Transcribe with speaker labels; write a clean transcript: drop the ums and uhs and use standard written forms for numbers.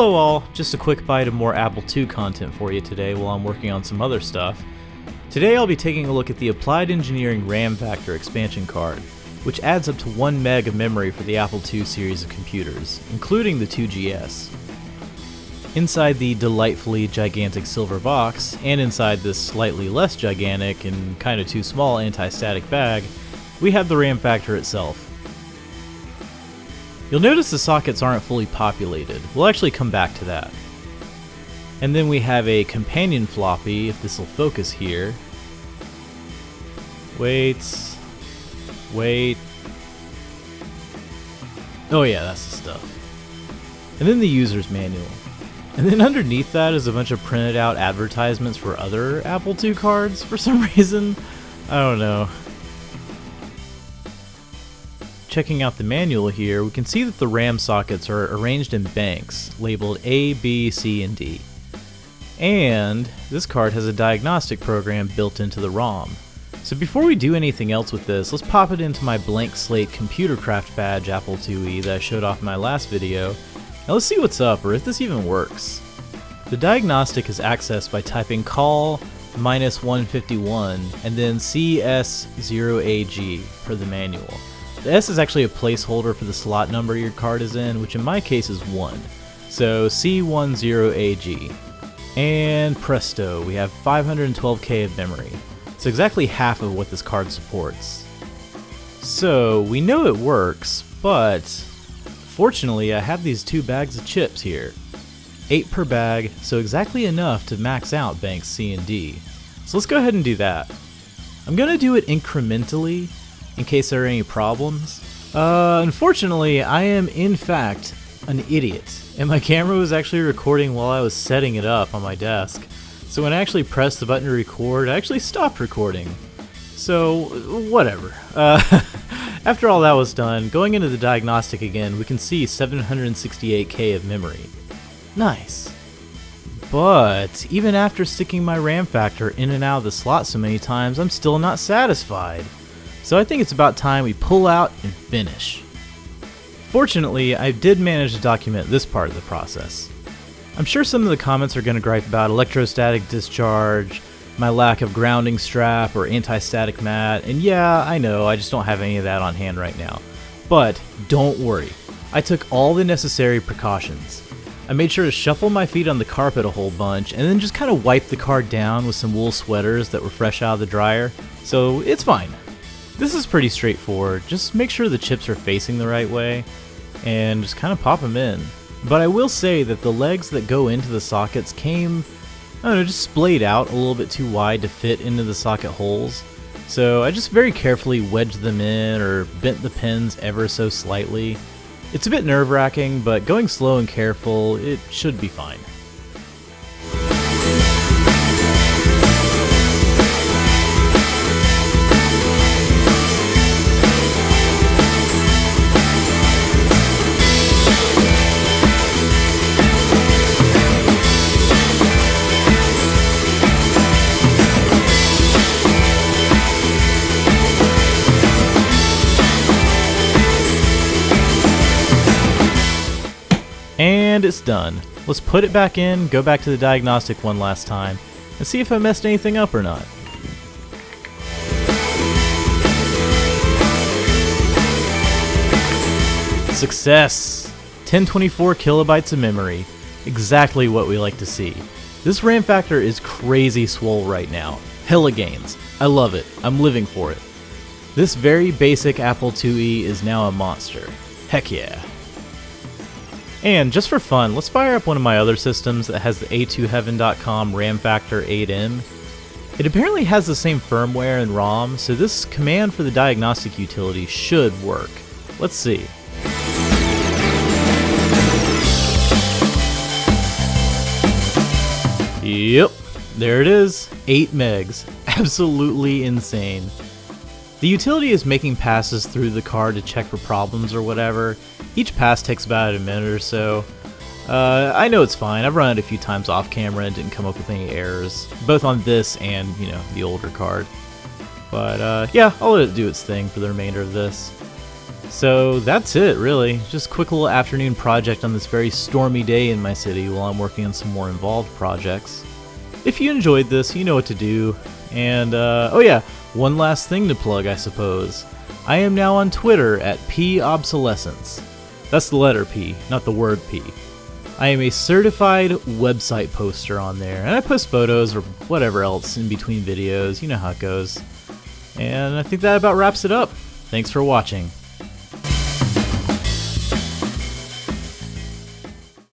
Speaker 1: Hello all, just a quick bite of more Apple II content for you today while I'm working on some other stuff. Today I'll be taking a look at the Applied Engineering Ramfactor expansion card, which adds up to 1 meg of memory for the Apple II series of computers, including the 2GS. Inside the delightfully gigantic silver box, and inside this slightly less gigantic and kinda too small anti-static bag, we have the Ramfactor itself. You'll notice the sockets aren't fully populated. We'll actually come back to that. And then we have a companion floppy, if this will focus here. Wait. Oh yeah, that's the stuff. And then the user's manual. And then underneath that is a bunch of printed out advertisements for other Apple II cards for some reason. I don't know. Checking out the manual here, we can see that the RAM sockets are arranged in banks, labeled A, B, C, and D. And this card has a diagnostic program built into the ROM. So before we do anything else with this, let's pop it into my blank slate computer craft badge Apple IIe that I showed off in my last video. Now let's see what's up, or if this even works. The diagnostic is accessed by typing call -151 and then CS0AG per the manual. The S is actually a placeholder for the slot number your card is in, which in my case is 1. So C10AG. And presto, we have 512K of memory. It's exactly half of what this card supports. So we know it works, but fortunately I have these 2 bags of chips here. 8 per bag, so exactly enough to max out banks C and D. So let's go ahead and do that. I'm going to do it incrementally, in case there are any problems. Unfortunately, I am in fact an idiot, and my camera was actually recording while I was setting it up on my desk. So when I actually pressed the button to record, I actually stopped recording. So, whatever. After all that was done, going into the diagnostic again, we can see 768K of memory. Nice. But even after sticking my Ramfactor in and out of the slot so many times, I'm still not satisfied. So I think it's about time we pull out and finish. Fortunately, I did manage to document this part of the process. I'm sure some of the comments are going to gripe about electrostatic discharge, my lack of grounding strap or anti-static mat, and yeah, I know, I just don't have any of that on hand right now. But don't worry, I took all the necessary precautions. I made sure to shuffle my feet on the carpet a whole bunch, and then just kind of wipe the card down with some wool sweaters that were fresh out of the dryer, so it's fine. This is pretty straightforward. Just make sure the chips are facing the right way and just kind of pop them in. But I will say that the legs that go into the sockets came, I don't know, just splayed out a little bit too wide to fit into the socket holes. So I just very carefully wedged them in or bent the pins ever so slightly. It's a bit nerve-wracking, but going slow and careful, it should be fine. And it's done. Let's put it back in, go back to the diagnostic one last time, and see if I messed anything up or not. Success! 1024 kilobytes of memory. Exactly what we like to see. This Ramfactor is crazy swole right now. Hella gains. I love it. I'm living for it. This very basic Apple IIe is now a monster. Heck yeah. And just for fun, let's fire up one of my other systems that has the a2heaven.com Ramfactor 8M. It apparently has the same firmware and ROM, so this command for the diagnostic utility should work. Let's see. Yep, there it is, 8 megs. Absolutely insane. The utility is making passes through the card to check for problems or whatever. Each pass takes about a minute or so. I know it's fine. I've run it a few times off camera and didn't come up with any errors, both on this and, the older card. But yeah, I'll let it do its thing for the remainder of this. So that's it, really. Just a quick little afternoon project on this very stormy day in my city while I'm working on some more involved projects. If you enjoyed this, you know what to do. And, oh yeah, one last thing to plug, I suppose. I am now on Twitter at PObsolescence. That's the letter P, not the word P. I am a certified website poster on there, and I post photos or whatever else in between videos, you know how it goes. And I think that about wraps it up. Thanks for watching.